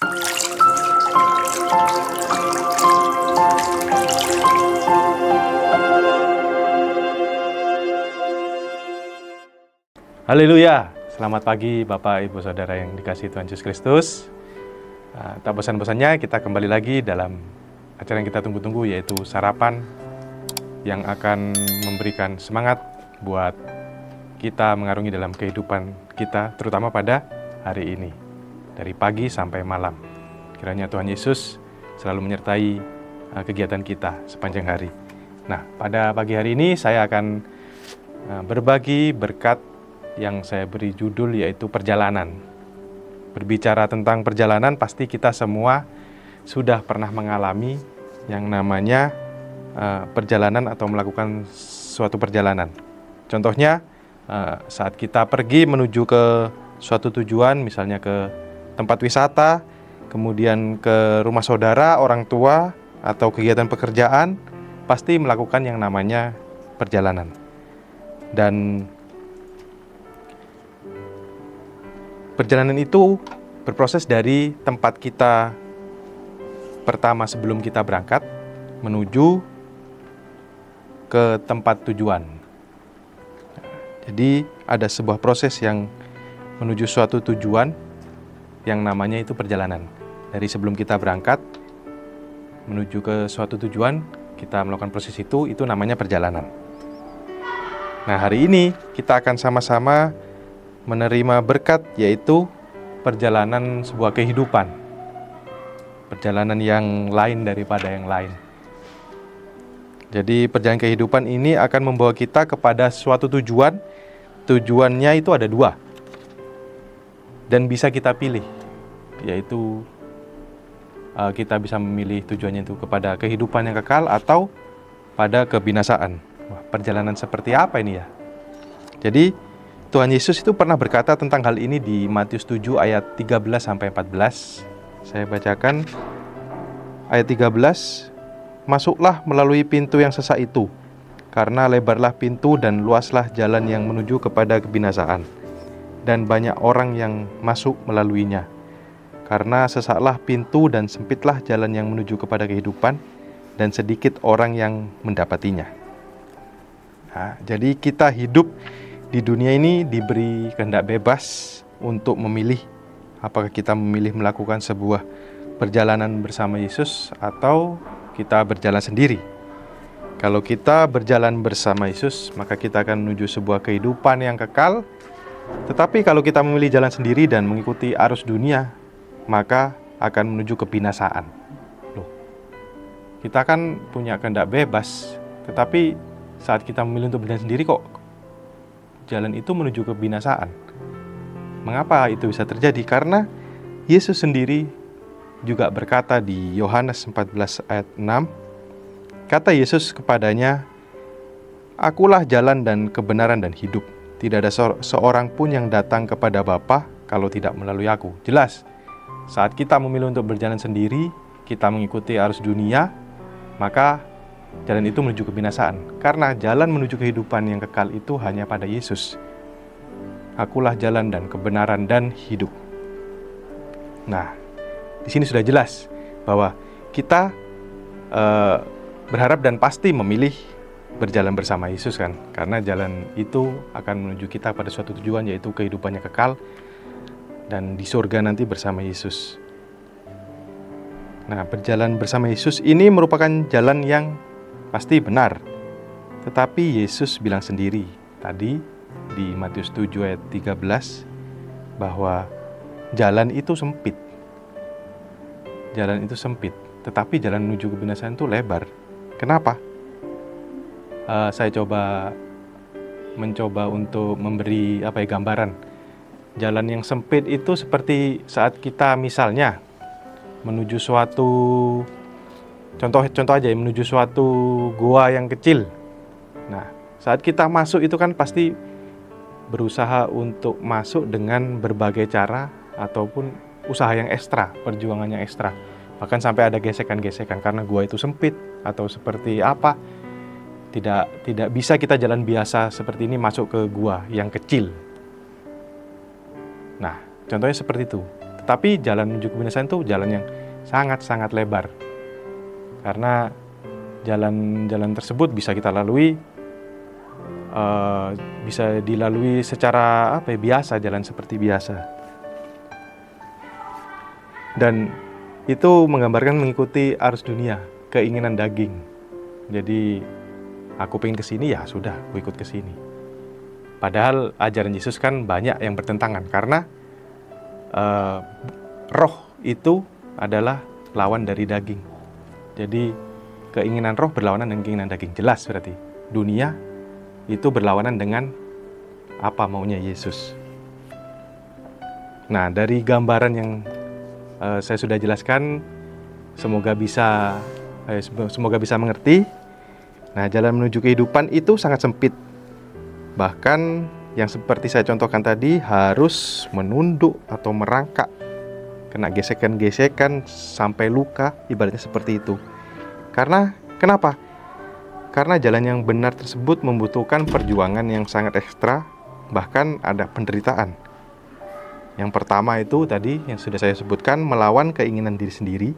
Haleluya, selamat pagi Bapak Ibu Saudara yang dikasihi Tuhan Yesus Kristus. Tak bosan-bosannya kita kembali lagi dalam acara yang kita tunggu-tunggu, yaitu sarapan yang akan memberikan semangat buat kita mengarungi dalam kehidupan kita, terutama pada hari ini, dari pagi sampai malam. Kiranya Tuhan Yesus selalu menyertai kegiatan kita sepanjang hari. Nah, pada pagi hari ini saya akan berbagi berkat yang saya beri judul yaitu perjalanan. Berbicara tentang perjalanan, pasti kita semua sudah pernah mengalami yang namanya perjalanan atau melakukan suatu perjalanan. Contohnya saat kita pergi menuju ke suatu tujuan, misalnya ke tempat wisata, kemudian ke rumah saudara, orang tua, atau kegiatan pekerjaan, pasti melakukan yang namanya perjalanan. Dan perjalanan itu berproses dari tempat kita pertama sebelum kita berangkat menuju ke tempat tujuan. Jadi ada sebuah proses yang menuju suatu tujuan yang namanya itu perjalanan. Dari sebelum kita berangkat menuju ke suatu tujuan, kita melakukan proses itu namanya perjalanan. Nah, hari ini kita akan sama-sama menerima berkat, yaitu perjalanan sebuah kehidupan. Perjalanan yang lain daripada yang lain. Jadi perjalanan kehidupan ini akan membawa kita kepada suatu tujuan. Tujuannya itu ada dua. Dan bisa kita pilih, yaitu kita bisa memilih tujuannya itu kepada kehidupan yang kekal atau pada kebinasaan. Wah, perjalanan seperti apa ini ya? Jadi Tuhan Yesus itu pernah berkata tentang hal ini di Matius 7 ayat 13-14. Saya bacakan ayat 13. Masuklah melalui pintu yang sesak itu, karena lebarlah pintu dan luaslah jalan yang menuju kepada kebinasaan, dan banyak orang yang masuk melaluinya. Karena sesaklah pintu dan sempitlah jalan yang menuju kepada kehidupan, dan sedikit orang yang mendapatinya. Nah, jadi kita hidup di dunia ini diberi kehendak bebas untuk memilih apakah kita memilih melakukan sebuah perjalanan bersama Yesus atau kita berjalan sendiri. Kalau kita berjalan bersama Yesus, maka kita akan menuju sebuah kehidupan yang kekal. Tetapi kalau kita memilih jalan sendiri dan mengikuti arus dunia, maka akan menuju kebinasaan. Loh, kita kan punya kehendak bebas, tetapi saat kita memilih untuk berjalan sendiri kok jalan itu menuju kebinasaan. Mengapa itu bisa terjadi? Karena Yesus sendiri juga berkata di Yohanes 14 ayat 6, kata Yesus kepadanya, "Akulah jalan dan kebenaran dan hidup. Tidak ada seorang pun yang datang kepada Bapa kalau tidak melalui aku." Jelas, saat kita memilih untuk berjalan sendiri, kita mengikuti arus dunia, maka jalan itu menuju kebinasaan. Karena jalan menuju kehidupan yang kekal itu hanya pada Yesus. Akulah jalan dan kebenaran dan hidup. Nah, di sini sudah jelas bahwa kita berharap dan pasti memilih berjalan bersama Yesus kan. Karena jalan itu akan menuju kita pada suatu tujuan, yaitu kehidupannya kekal dan di surga nanti bersama Yesus. Nah, berjalan bersama Yesus ini merupakan jalan yang pasti benar. Tetapi Yesus bilang sendiri tadi di Matius 7 ayat 13 bahwa jalan itu sempit. Jalan itu sempit, tetapi jalan menuju kebinasaan itu lebar. Kenapa? Saya mencoba untuk memberi gambaran. Jalan yang sempit itu seperti saat kita misalnya menuju suatu contoh aja ya, menuju suatu gua yang kecil. Nah, saat kita masuk itu kan pasti berusaha untuk masuk dengan berbagai cara ataupun usaha yang ekstra, perjuangan yang ekstra. Bahkan sampai ada gesekan-gesekan karena gua itu sempit atau seperti apa. Tidak bisa kita jalan biasa seperti ini masuk ke gua yang kecil. Nah, contohnya seperti itu. Tapi jalan menuju kebinasaan itu jalan yang sangat-sangat lebar. Karena jalan-jalan tersebut bisa kita lalui, bisa dilalui secara biasa, jalan seperti biasa. Dan itu menggambarkan mengikuti arus dunia, keinginan daging. Jadi aku pengen ke sini, ya sudah, aku ikut ke sini. Padahal ajaran Yesus kan banyak yang bertentangan, karena roh itu adalah lawan dari daging. Jadi keinginan roh berlawanan dengan keinginan daging. Jelas berarti dunia itu berlawanan dengan apa maunya Yesus. Nah, dari gambaran yang saya sudah jelaskan, semoga bisa mengerti. Nah, jalan menuju kehidupan itu sangat sempit. Bahkan yang seperti saya contohkan tadi, harus menunduk atau merangkak, kena gesekan-gesekan sampai luka, ibaratnya seperti itu. Kenapa? Karena jalan yang benar tersebut membutuhkan perjuangan yang sangat ekstra, bahkan ada penderitaan. Yang pertama itu tadi yang sudah saya sebutkan, melawan keinginan diri sendiri,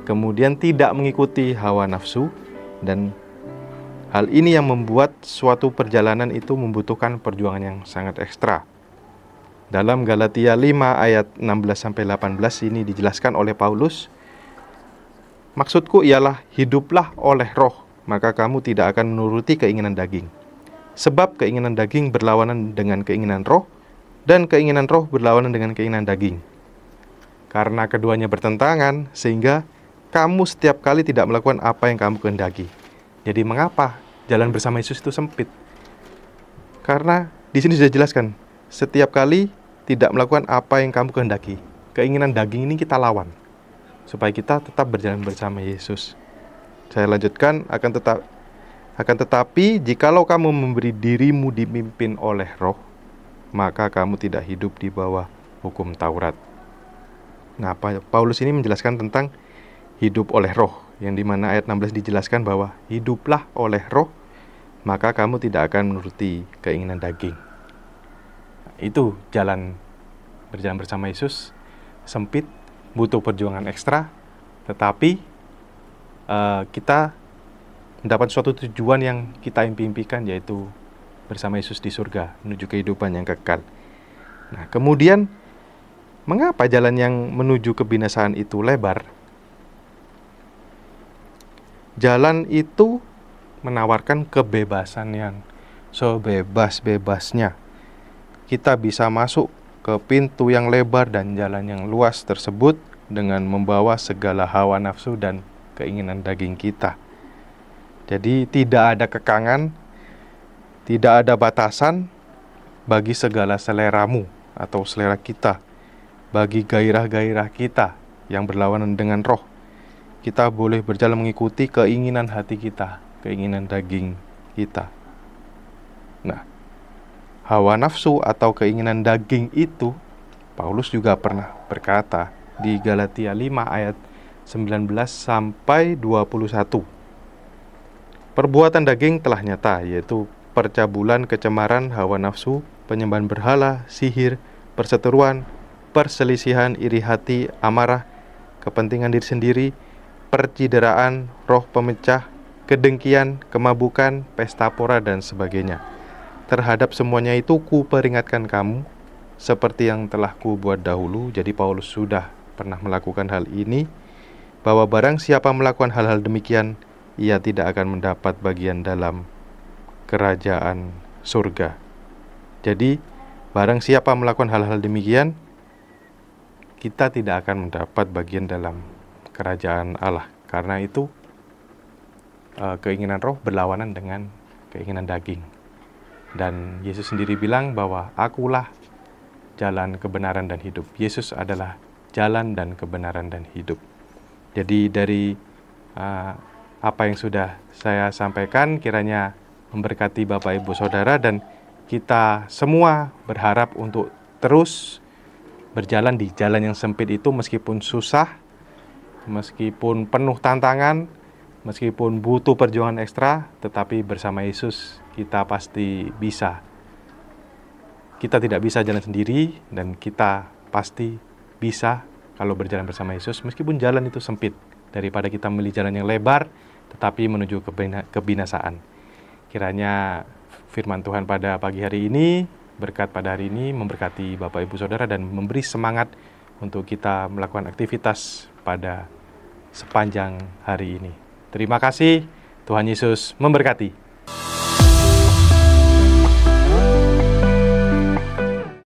kemudian tidak mengikuti hawa nafsu, dan hal ini yang membuat suatu perjalanan itu membutuhkan perjuangan yang sangat ekstra. Dalam Galatia 5 ayat 16-18 ini dijelaskan oleh Paulus, maksudku ialah hiduplah oleh roh, maka kamu tidak akan menuruti keinginan daging. Sebab keinginan daging berlawanan dengan keinginan roh, dan keinginan roh berlawanan dengan keinginan daging. Karena keduanya bertentangan, sehingga kamu setiap kali tidak melakukan apa yang kamu kehendaki. Jadi mengapa jalan bersama Yesus itu sempit? Karena di sini sudah jelaskan, setiap kali tidak melakukan apa yang kamu kehendaki. Keinginan daging ini kita lawan, supaya kita tetap berjalan bersama Yesus. Saya lanjutkan, akan tetapi jikalau kamu memberi dirimu dipimpin oleh roh, maka kamu tidak hidup di bawah hukum Taurat. Nah, Paulus ini menjelaskan tentang hidup oleh roh, yang dimana ayat 16 dijelaskan bahwa hiduplah oleh roh, maka kamu tidak akan menuruti keinginan daging. Itu berjalan bersama Yesus sempit, butuh perjuangan ekstra, tetapi kita mendapat suatu tujuan yang kita impikan, yaitu bersama Yesus di surga, menuju kehidupan yang kekal. Nah, kemudian mengapa jalan yang menuju kebinasaan itu lebar? Jalan itu menawarkan kebebasan yang sebebas-bebasnya. Kita bisa masuk ke pintu yang lebar dan jalan yang luas tersebut dengan membawa segala hawa nafsu dan keinginan daging kita. Jadi tidak ada kekangan, tidak ada batasan bagi segala seleramu atau selera kita, bagi gairah-gairah kita yang berlawanan dengan roh. Kita boleh berjalan mengikuti keinginan hati kita, keinginan daging kita. Nah, hawa nafsu atau keinginan daging itu, Paulus juga pernah berkata di Galatia 5 ayat 19-21. Perbuatan daging telah nyata, yaitu percabulan, kecemaran, hawa nafsu, penyembahan berhala, sihir, perseteruan, perselisihan, iri hati, amarah, kepentingan diri sendiri, percideraan, roh pemecah, kedengkian, kemabukan, pesta pora, dan sebagainya. Terhadap semuanya itu ku peringatkan kamu, seperti yang telah ku buat dahulu. Jadi Paulus sudah pernah melakukan hal ini, bahwa barang siapa melakukan hal-hal demikian, ia tidak akan mendapat bagian dalam kerajaan surga. Jadi barang siapa melakukan hal-hal demikian, kita tidak akan mendapat bagian dalam kerajaan Allah. Karena itu keinginan roh berlawanan dengan keinginan daging. Dan Yesus sendiri bilang bahwa akulah jalan kebenaran dan hidup. Yesus adalah jalan dan kebenaran dan hidup. Jadi dari apa yang sudah saya sampaikan kiranya memberkati Bapak Ibu Saudara, dan kita semua berharap untuk terus berjalan di jalan yang sempit itu, meskipun susah, meskipun penuh tantangan, meskipun butuh perjuangan ekstra, tetapi bersama Yesus kita pasti bisa. Kita tidak bisa jalan sendiri, dan kita pasti bisa kalau berjalan bersama Yesus, meskipun jalan itu sempit, daripada kita memilih jalan yang lebar, tetapi menuju kebinasaan. Kiranya firman Tuhan pada pagi hari ini, berkat pada hari ini, memberkati Bapak Ibu Saudara dan memberi semangat untuk kita melakukan aktivitas pada sepanjang hari ini. Terima kasih, Tuhan Yesus memberkati.